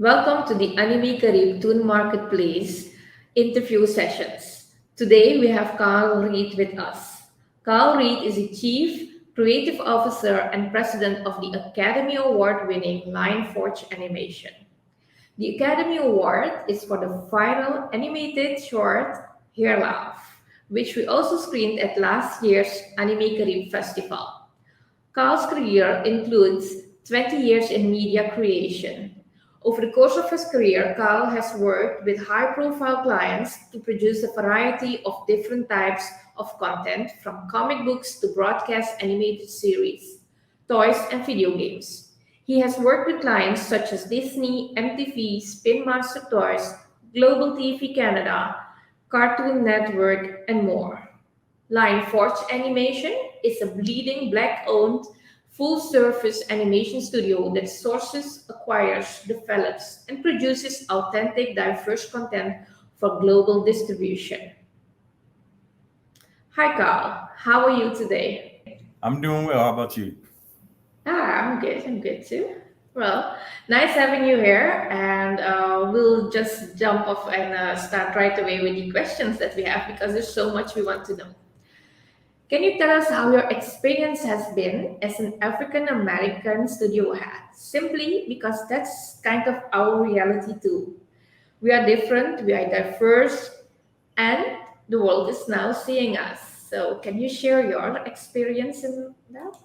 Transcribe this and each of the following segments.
Welcome to the Anime Karib Toon Marketplace interview sessions. Today we have Carl Reed with us. Carl Reed is the Chief Creative Officer and President of the Academy Award winning Lion Forge Animation. The Academy Award is for the viral animated short Hair Laugh, which we also screened at last year's Anime Karib Festival. Carl's career includes 20 years in media creation. Over the course of his career, Carl has worked with high profile clients to produce a variety of different types of content, from comic books to broadcast animated series, toys, and video games. He has worked with clients such as Disney, MTV, Spin Master Toys, Global TV Canada, Cartoon Network, and more. Line Forge Animation is a leading black owned full service animation studio that sources, acquires, develops, and produces authentic, diverse content for global distribution. Hi, Carl. How are you today? I'm doing well. How about you? I'm good. I'm good too. Well, nice having you here, and we'll just jump off and start right away with the questions that we have because there's so much we want to know. Can you tell us how your experience has been as an African American studio head? Simply because that's kind of our reality too. We are different, we are diverse, and the world is now seeing us. So, can you share your experience in that?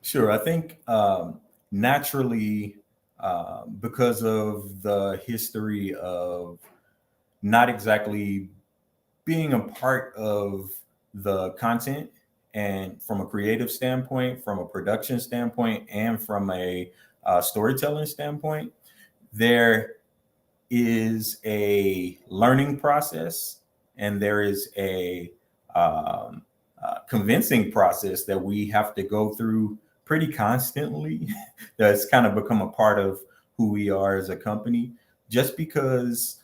Sure. I think naturally, because of the history of not exactly being a part of the content, and from a creative standpoint, from a production standpoint, and from a storytelling standpoint, there is a learning process and there is a convincing process that we have to go through pretty constantly. That's kind of become a part of who we are as a company, just because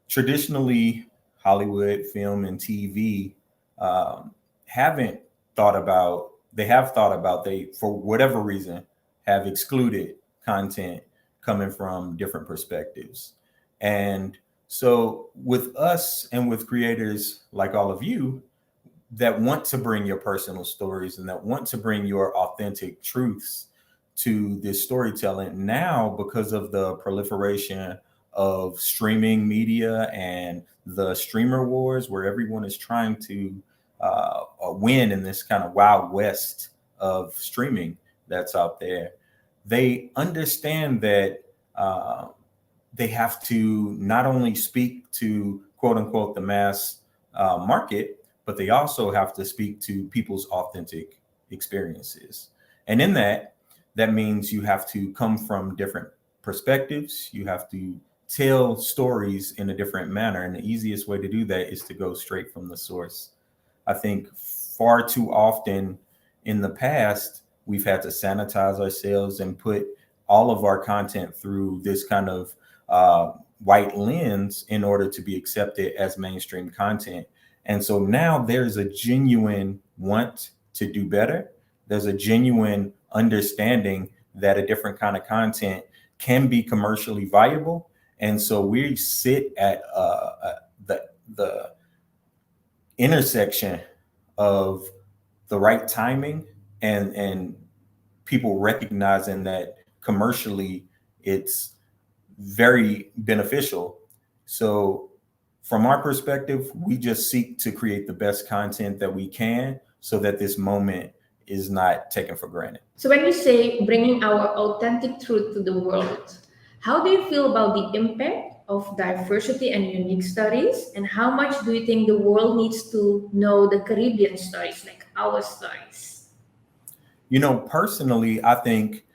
traditionally Hollywood, film, and TV haven't thought about, they have thought about, they, for whatever reason, have excluded content coming from different perspectives. And so with us and with creators like all of you that want to bring your personal stories and that want to bring your authentic truths to this storytelling now, because of the proliferation of streaming media and the streamer wars, where everyone is trying to win in this kind of wild west of streaming that's out there, they understand that they have to not only speak to quote unquote the mass market, but they also have to speak to people's authentic experiences. And in that, that means you have to come from different perspectives. You have to tell stories in a different manner. And the easiest way to do that is to go straight from the source. I think far too often in the past, we've had to sanitize ourselves and put all of our content through this kind of white lens in order to be accepted as mainstream content. And so now there's a genuine want to do better. There's a genuine understanding that a different kind of content can be commercially viable. And so we sit at the intersection of the right timing and people recognizing that commercially it's very beneficial. So from our perspective, we just seek to create the best content that we can so that this moment is not taken for granted. So, when you say bringing our authentic truth to the world, how do you feel about the impact of diversity and unique stories? And how much do you think the world needs to know the Caribbean stories, like our stories? Personally, I think,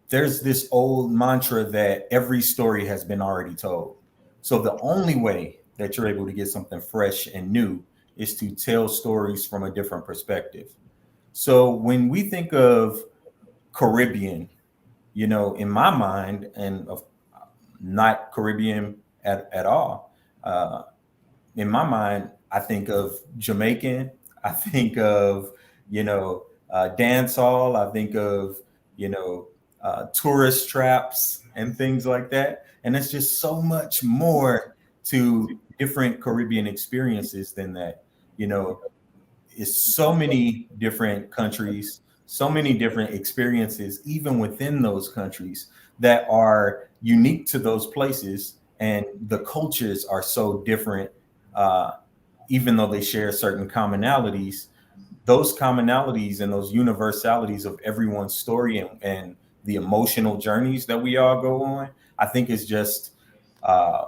there's this old mantra that every story has been already told. So the only way that you're able to get something fresh and new is to tell stories from a different perspective. So when we think of Caribbean, in my mind, and of not Caribbean at all, in my mind, I think of Jamaican, I think of, dance hall, I think of, you know, tourist traps and things like that. And it's just so much more to different Caribbean experiences than that. You know, it's so many different countries, so many different experiences, even within those countries that are unique to those places. And the cultures are so different, uh, even though they share certain commonalities. Those commonalities and those universalities of everyone's story and the emotional journeys that we all go on, I think is just uh,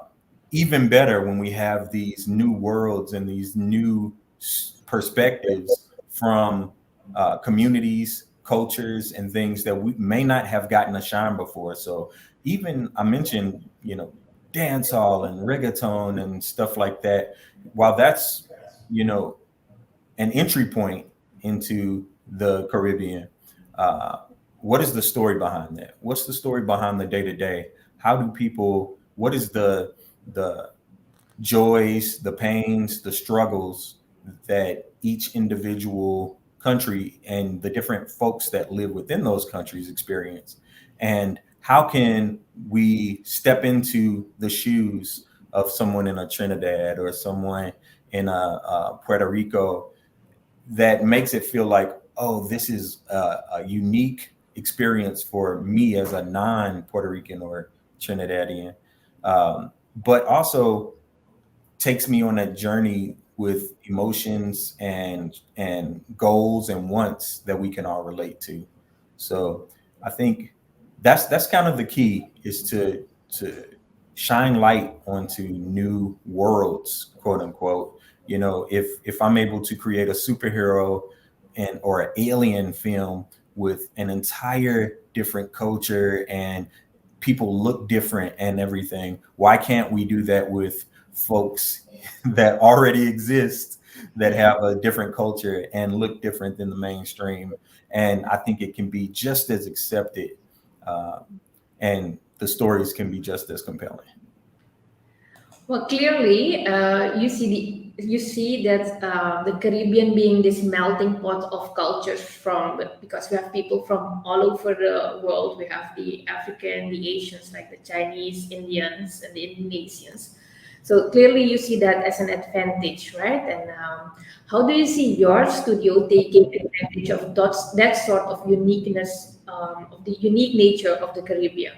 even better when we have these new worlds and these new perspectives from communities, cultures, and things that we may not have gotten a shine before. So even I mentioned, dance hall and reggaeton and stuff like that. While that's, you know, an entry point into the Caribbean. Uh, what is the story behind that? What's the story behind the day to day? How do people? What is the joys, the pains, the struggles that each individual country and the different folks that live within those countries experience? And how can we step into the shoes of someone in a Trinidad or someone in a Puerto Rico that makes it feel like, oh, this is a unique experience for me as a non-Puerto Rican or Trinidadian, but also takes me on a journey with emotions and goals and wants that we can all relate to. So I think that's kind of the key, is to shine light onto new worlds, quote unquote. If I'm able to create a superhero and or an alien film with an entire different culture and people look different and everything, why can't we do that with folks that already exist, that have a different culture and look different than the mainstream? And I think it can be just as accepted, uh, and the stories can be just as compelling. Well, clearly, you see that the Caribbean being this melting pot of cultures from, because we have people from all over the world. We have the African, the Asians, like the Chinese, Indians, and the Indonesians. So clearly, you see that as an advantage, right? And how do you see your studio taking advantage of that sort of uniqueness, of the unique nature of the Caribbean?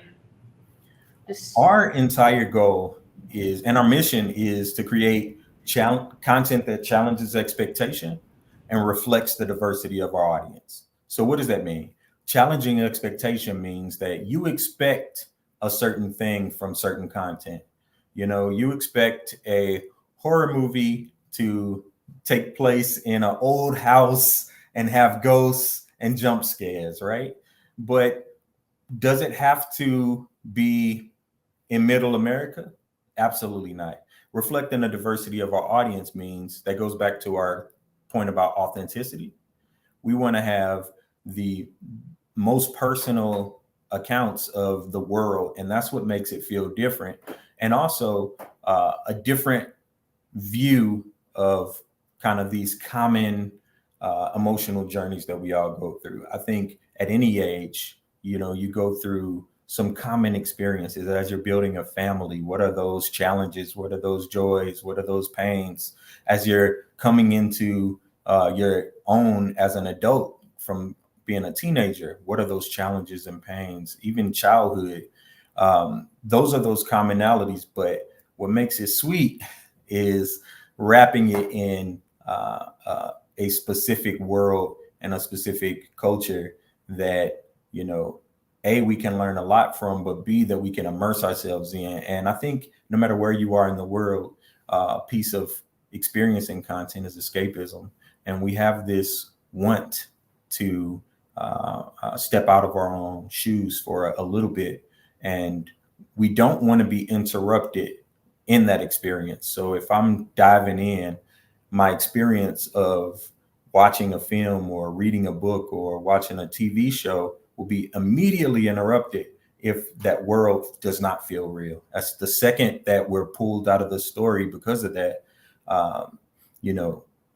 Just Our entire goal is, and our mission is, to create content that challenges expectation and reflects the diversity of our audience. So, what does that mean? Challenging expectation means that you expect a certain thing from certain content. You expect a horror movie to take place in an old house and have ghosts and jump scares, right? But does it have to be in middle America? Absolutely not. Reflecting the diversity of our audience means, that goes back to our point about authenticity. We want to have the most personal accounts of the world, and that's what makes it feel different. And also a different view of kind of these common emotional journeys that we all go through. I think at any age, you go through some common experiences as you're building a family. What are those challenges? What are those joys? What are those pains? As you're coming into your own as an adult from being a teenager, what are those challenges and pains? Even childhood, those are those commonalities. But what makes it sweet is wrapping it in a specific world and a specific culture that, A, we can learn a lot from, but B, that we can immerse ourselves in. And I think no matter where you are in the world, a piece of experiencing content is escapism. And we have this want to step out of our own shoes for a little bit. And we don't want to be interrupted in that experience. So if I'm diving in, my experience of watching a film or reading a book or watching a TV show will be immediately interrupted if that world does not feel real. That's the second that we're pulled out of the story because of that. Um,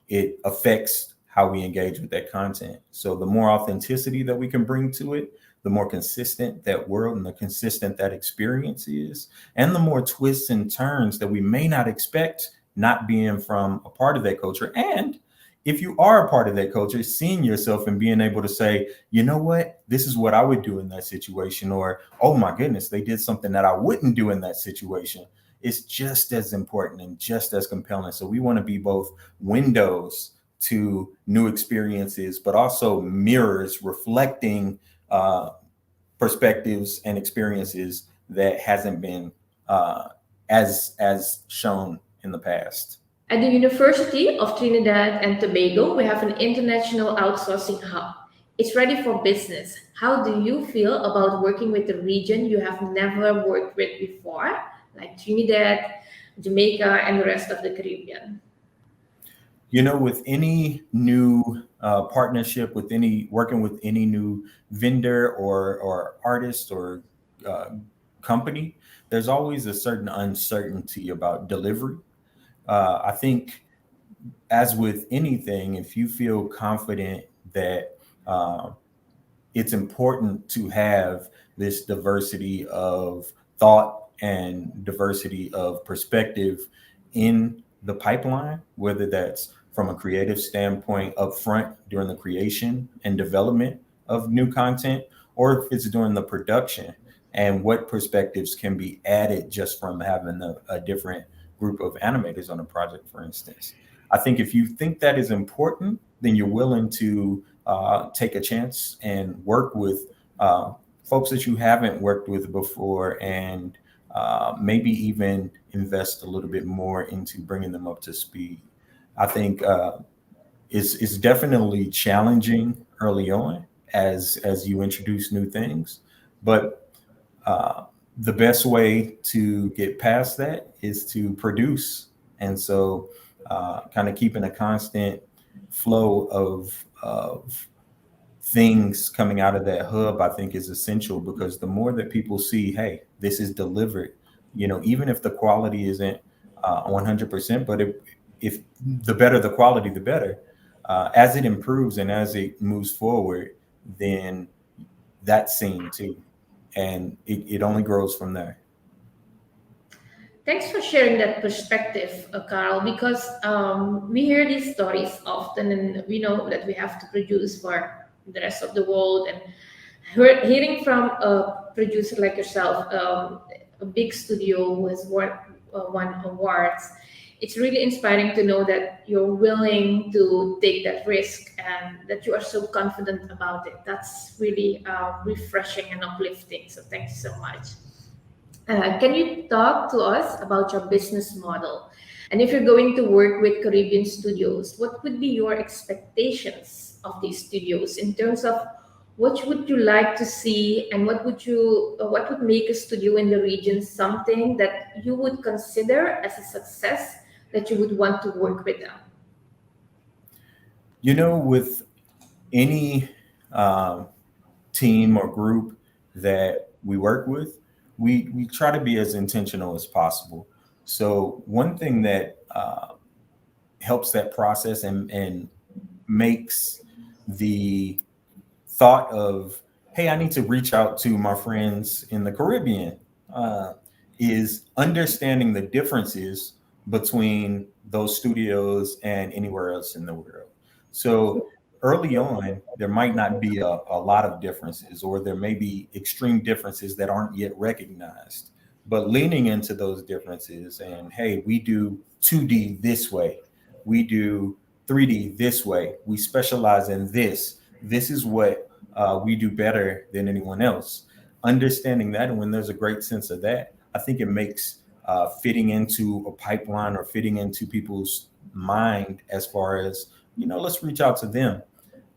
it affects how we engage with that content. So the more authenticity that we can bring to it, the more consistent that world and the consistent that experience is, and the more twists and turns that we may not expect not being from a part of that culture. And if you are a part of that culture, seeing yourself and being able to say, you know what, this is what I would do in that situation, or, oh my goodness, they did something that I wouldn't do in that situation. It's just as important and just as compelling. So we want to be both windows to new experiences, but also mirrors reflecting uh, perspectives and experiences that hasn't been as shown in the past. At the University of Trinidad and Tobago, we have an international outsourcing hub. It's ready for business. How do you feel about working with a region you have never worked with before, like Trinidad, Jamaica, and the rest of the Caribbean? With any new partnership, with any working with any new vendor or artist or uh, company, there's always a certain uncertainty about delivery. I think, as with anything, if you feel confident that uh, it's important to have this diversity of thought and diversity of perspective in the pipeline, whether that's from a creative standpoint up front during the creation and development of new content, or if it's during the production, and what perspectives can be added just from having a different group of animators on a project, for instance. I think if you think that is important, then you're willing to take a chance and work with folks that you haven't worked with before, and maybe even invest a little bit more into bringing them up to speed. I think it's definitely challenging early on as you introduce new things, but uh, the best way to get past that is to produce. And so, kind of keeping a constant flow of things coming out of that hub, I think is essential, because the more that people see, hey, this is delivered, even if the quality isn't 100%, but if the better the quality, the better. As it improves and as it moves forward, then that's seen too, and it only grows from there. Thanks for sharing that perspective, Carl, because we hear these stories often and we know that we have to produce for the rest of the world. And hearing from a producer like yourself, a big studio who has won awards, it's really inspiring to know that you're willing to take that risk and that you are so confident about it. That's really refreshing and uplifting. So thank you so much. Can you talk to us about your business model? And if you're going to work with Caribbean studios, what would be your expectations of these studios in terms of what would you like to see, and what would make a studio in the region something that you would consider as a success that you would want to work with them? With any um, team or group that we work with, we try to be as intentional as possible. So one thing that helps that process and makes the thought of, hey, I need to reach out to my friends in the Caribbean, uh, is understanding the differences between those studios and anywhere else in the world. So early on, there might not be a lot of differences, or there may be extreme differences that aren't yet recognized. But leaning into those differences and, hey, we do 2D this way, we do 3D this way, we specialize in this. This is what we do better than anyone else. Understanding that, and when there's a great sense of that, I think it makes fitting into a pipeline or fitting into people's mind as far as, let's reach out to them.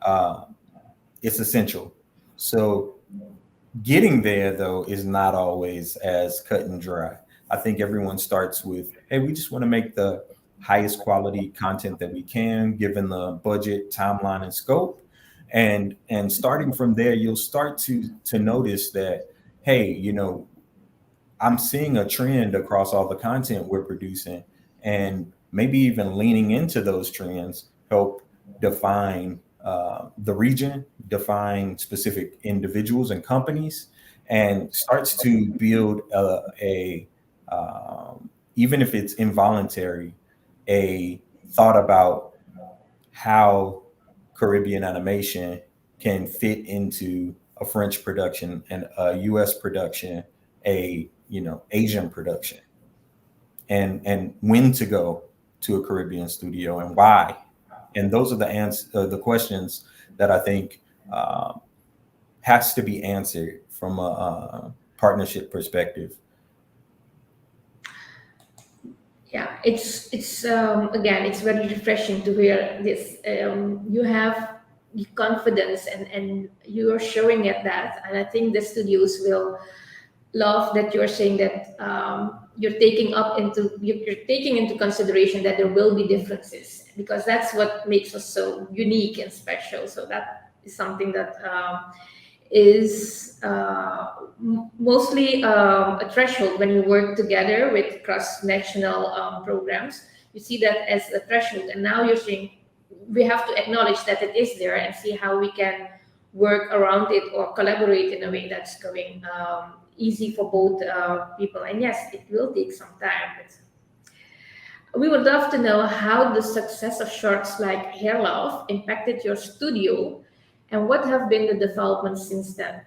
Uh, it's essential. So getting there, though, is not always as cut and dry. I think everyone starts with, hey, we just want to make the highest quality content that we can, given the budget, timeline, and scope. And starting from there, you'll start to notice that, hey, I'm seeing a trend across all the content we're producing, and maybe even leaning into those trends help define the region, define specific individuals and companies, and starts to build a even if it's involuntary, a thought about how Caribbean animation can fit into a French production and a U.S. production, a Asian production, and when to go to a Caribbean studio and why. And those are the questions that I think has to be answered from a partnership perspective. Yeah, it's again, it's very refreshing to hear this. You have the confidence, and you are showing it that, and I think the studios will love that you're saying that you're taking into consideration that there will be differences, because that's what makes us so unique and special. So that is something that is mostly a threshold when you work together with cross-national programs. You see that as a threshold, and now you're saying we have to acknowledge that it is there and see how we can work around it or collaborate in a way that's going easy for both people. And yes, it will take some time, but we would love to know how the success of shorts like Hair Love impacted your studio, and what have been the developments since then.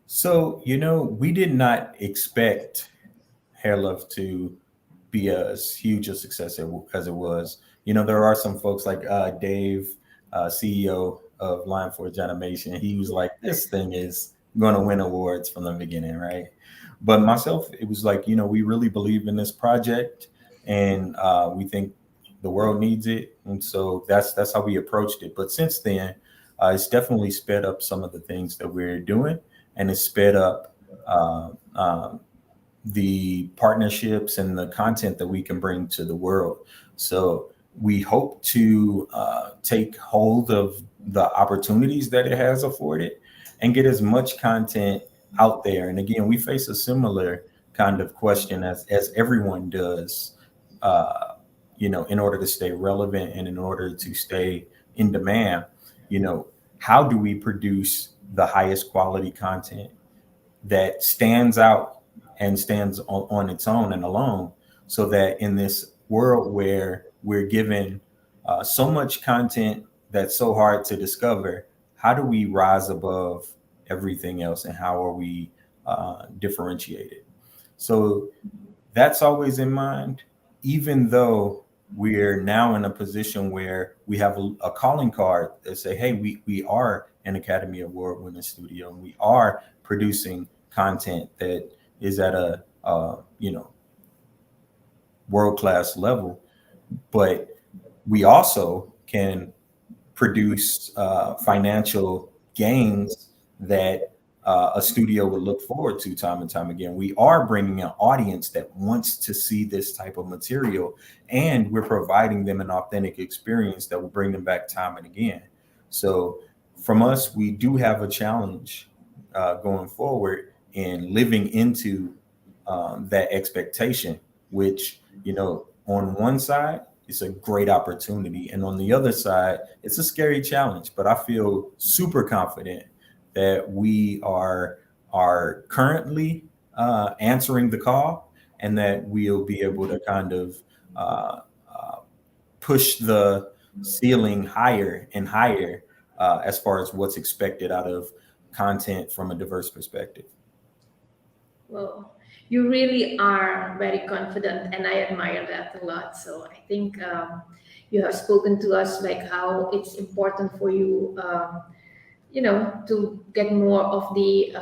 So, we did not expect Hair Love to be as huge a success as it was. There are some folks like Dave, CEO of Line Forge Animation. He was like, this thing is going to win awards from the beginning, right? But myself, it was like, we really believe in this project, and we think the world needs it. And so that's how we approached it. But since then, it's definitely sped up some of the things that we're doing, and it's sped up uh, um, the partnerships and the content that we can bring to the world. So we hope to take hold of the opportunities that it has afforded and get as much content out there. And again, we face a similar kind of question as everyone does, in order to stay relevant and in order to stay in demand. You know, how do we produce the highest quality content that stands out and stands on its own and alone, so that in this world where we're given so much content that's so hard to discover, how do we rise above everything else, and how are we differentiated? So that's always in mind, even though we're now in a position where we have a calling card that say, hey, we are an Academy Award winning studio, and we are producing content that is at a world class level, but we also can produce financial gains that a studio would look forward to time and time again. We are bringing an audience that wants to see this type of material, and we're providing them an authentic experience that will bring them back time and again. So from us, we do have a challenge going forward in living into that expectation, which, on one side, it's a great opportunity. And on the other side, it's a scary challenge. But I feel super confident that we are currently answering the call, and that we'll be able to kind of uh, uh, push the ceiling higher and higher as far as what's expected out of content from a diverse perspective. Well, you really are very confident, and I admire that a lot. So I think you have spoken to us like how it's important for you, to get more of the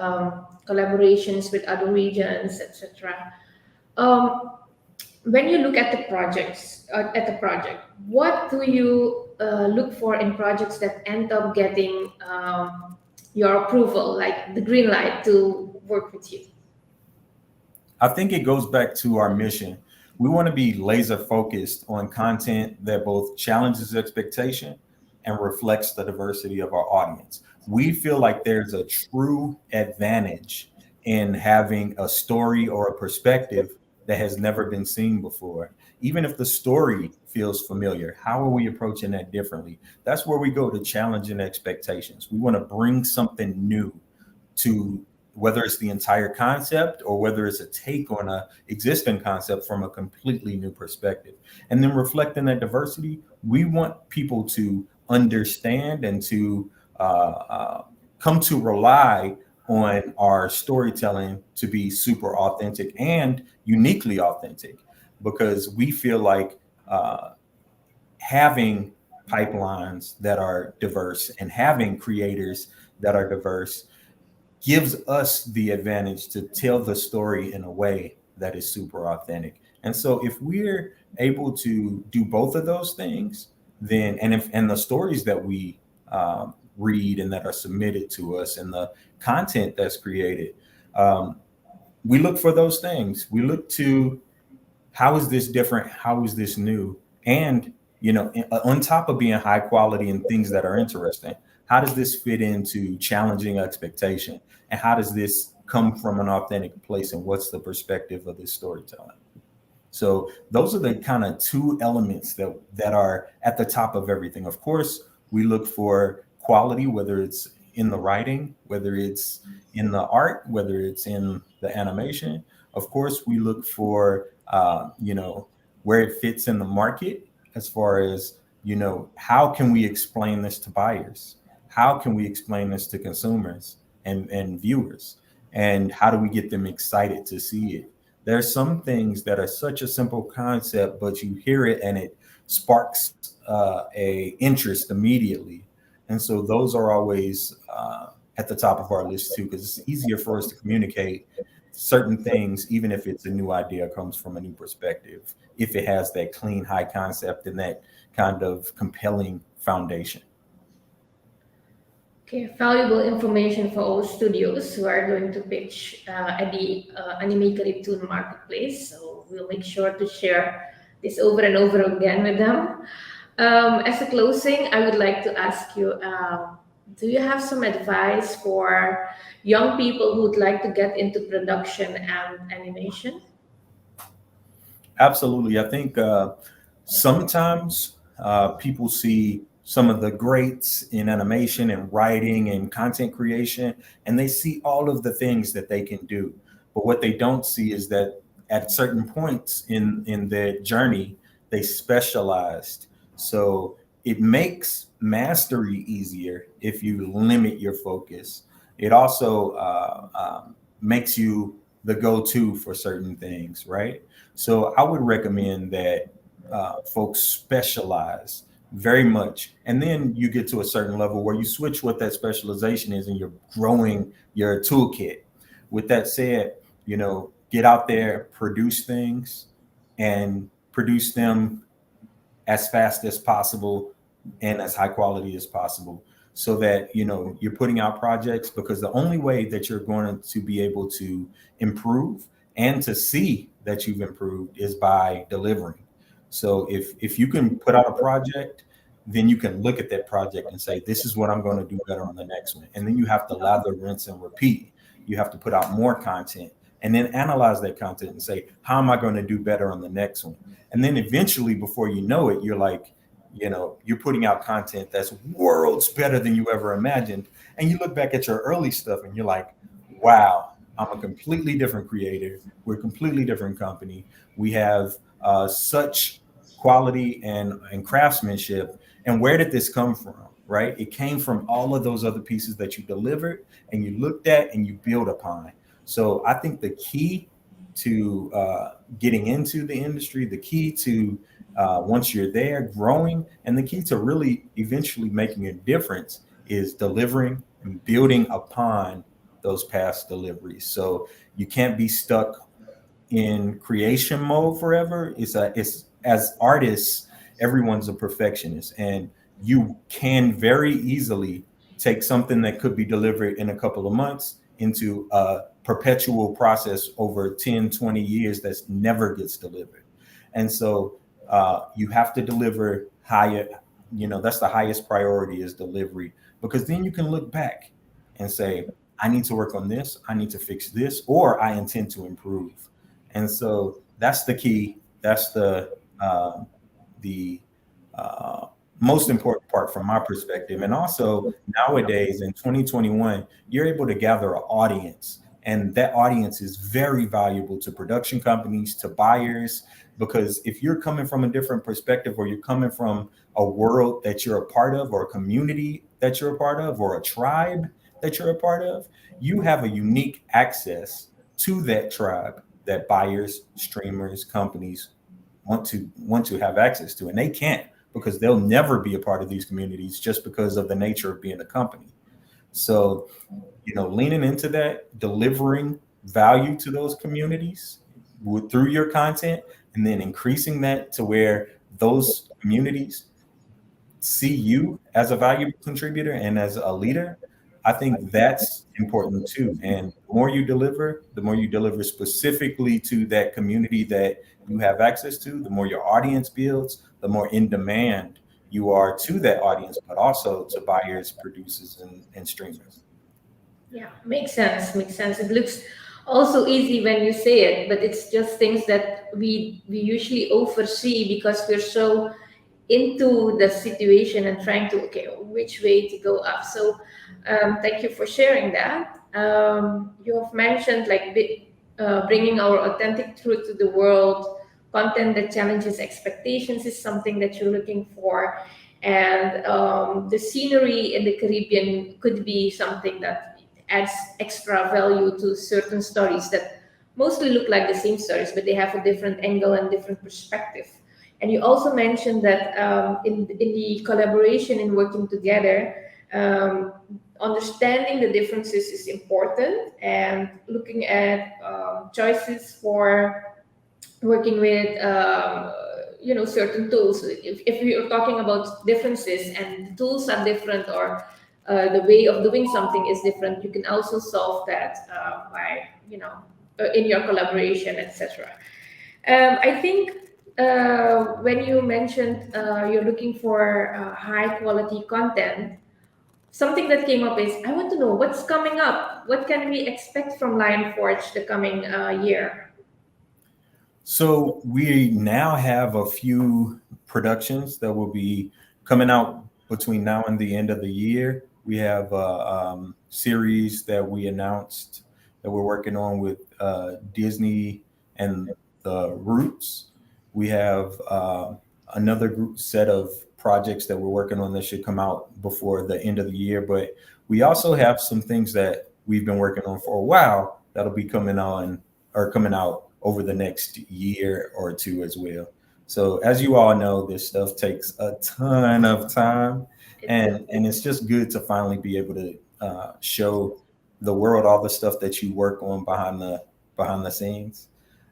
collaborations with other regions, etc. Um, when you look at the projects, at the project, what do you look for in projects that end up getting your approval, like the green light to work with you? I think it goes back to our mission. We want to be laser focused on content that both challenges expectation and reflects the diversity of our audience. We feel like there's a true advantage in having a story or a perspective that has never been seen before. Even if the story feels familiar, how are we approaching that differently? That's where we go to challenging expectations. We want to bring something new to, whether it's the entire concept or whether it's a take on a existing concept from a completely new perspective. And then reflecting that diversity, we want people to understand and to come to rely on our storytelling to be super authentic and uniquely authentic, because we feel like uh, having pipelines that are diverse and having creators that are diverse gives us the advantage to tell the story in a way that is super authentic. And so if we're able to do both of those things, then and the stories that we read and that are submitted to us and the content that's created, um, we look for those things. We look to, how is this different? How is this new? And, on top of being high quality and things that are interesting, how does this fit into challenging expectation? And how does this come from an authentic place? And what's the perspective of this storytelling? So those are the kind of two elements that are at the top of everything. Of course, we look for quality, whether it's in the writing, whether it's in the art, whether it's in the animation. Of course, we look for where it fits in the market, as far as, how can we explain this to buyers? How can we explain this to consumers and viewers? And how do we get them excited to see it? There's some things that are such a simple concept, but you hear it and it sparks a interest immediately. And so those are always at the top of our list too, because it's easier for us to communicate certain things, even if it's a new idea comes from a new perspective, if it has that clean, high concept and that kind of compelling foundation. Okay, valuable information for all studios who are going to pitch at the Anime Toon marketplace. So we'll make sure to share this over and over again with them. As a closing, I would like to ask you, do you have some advice for young people who would like to get into production and animation? Absolutely. I think sometimes people see some of the greats in animation and writing and content creation, and they see all of the things that they can do. But what they don't see is that at certain points in their journey, they specialized. So it makes mastery easier if you limit your focus. It also makes you the go-to for certain things, right? So I would recommend that folks specialize very much. And then you get to a certain level where you switch what that specialization is and you're growing your toolkit. With that said, get out there, produce things, and produce them as fast as possible and as high quality as possible, so that you're putting out projects, because the only way that you're going to be able to improve and to see that you've improved is by delivering. So if you can put out a project, then you can look at that project and say, this is what I'm going to do better on the next one. And then you have to lather, rinse, and repeat. You have to put out more content and then analyze that content and say, how am I going to do better on the next one? And then eventually, before you know it, you're like, you're putting out content that's worlds better than you ever imagined. And you look back at your early stuff and you're like, wow, I'm a completely different creator. We're a completely different company. We have such quality and craftsmanship. And where did this come from? Right? It came from all of those other pieces that you delivered and you looked at and you built upon. So I think the key to getting into the industry, the key to once you're there, growing, and the key to really eventually making a difference is delivering and building upon those past deliveries. So you can't be stuck in creation mode forever. It's as artists, everyone's a perfectionist, and you can very easily take something that could be delivered in a couple of months into a perpetual process over 10, 20 years that's never gets delivered. And so you have to deliver higher, that's the highest priority, is delivery, because then you can look back and say, I need to work on this, I need to fix this, or I intend to improve. And so that's the key. That's the uh, most important part from my perspective. And also nowadays in 2021, you're able to gather an audience, and that audience is very valuable to production companies, to buyers, because if you're coming from a different perspective, or you're coming from a world that you're a part of, or a community that you're a part of, or a tribe that you're a part of, you have a unique access to that tribe that buyers, streamers, companies want to have access to, and they can't, because they'll never be a part of these communities just because of the nature of being a company. So, leaning into that, delivering value to those communities through your content, and then increasing that to where those communities see you as a valuable contributor and as a leader, I think that's important too. And the more you deliver specifically to that community that you have access to, the more your audience builds, the more in demand you are to that audience, but also to buyers, producers, and streamers. Yeah, makes sense. Makes sense. It looks also easy when you say it, but it's just things that we usually oversee because we're so into the situation and trying to, okay, which way to go up. So thank you for sharing that. You have mentioned like bringing our authentic truth to the world. Content that challenges expectations is something that you're looking for, and the scenery in the Caribbean could be something that adds extra value to certain stories that mostly look like the same stories, but they have a different angle and different perspective. And you also mentioned that in the collaboration in working together, understanding the differences is important, and looking at choices for working with certain tools. If we are talking about differences and the tools are different, or the way of doing something is different, you can also solve that by in your collaboration, etc. I think when you mentioned you're looking for high quality content, something that came up is, I want to know what's coming up. What can we expect from Lion Forge the coming year? So we now have a few productions that will be coming out between now and the end of the year. We have a series that we announced that we're working on with Disney and the Roots. We have another group set of projects that we're working on that should come out before the end of the year. But we also have some things that we've been working on for a while that'll be coming out over the next year or two as well. So as you all know, this stuff takes a ton of time, and it's just good to finally be able to show the world all the stuff that you work on behind the scenes.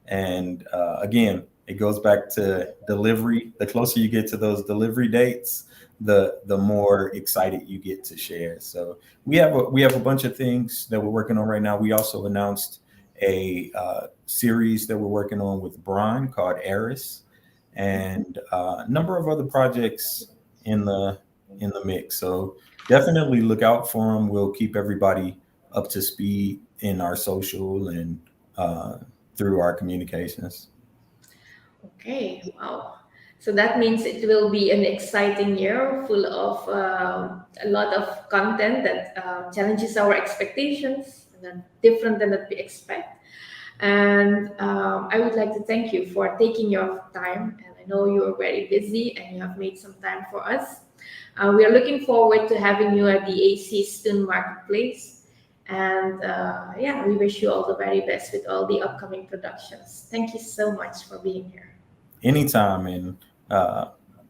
And again, it goes back to delivery. The closer you get to those delivery dates, the more excited you get to share. So we have a bunch of things that we're working on right now. We also announced a series that we're working on with Brian called Eris, and a number of other projects in the mix. So definitely look out for them. We'll keep everybody up to speed in our social and through our communications. Okay, wow. So that means it will be an exciting year full of a lot of content that challenges our expectations and then different than that we expect. And I would like to thank you for taking your time. And I know you are very busy and you have made some time for us. We are looking forward to having you at the AC Toon Marketplace. And yeah, we wish you all the very best with all the upcoming productions. Thank you so much for being here. Anytime, and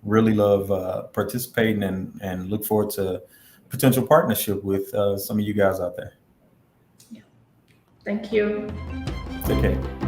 really love participating, and look forward to potential partnership with some of you guys out there. Yeah. Thank you. Take care.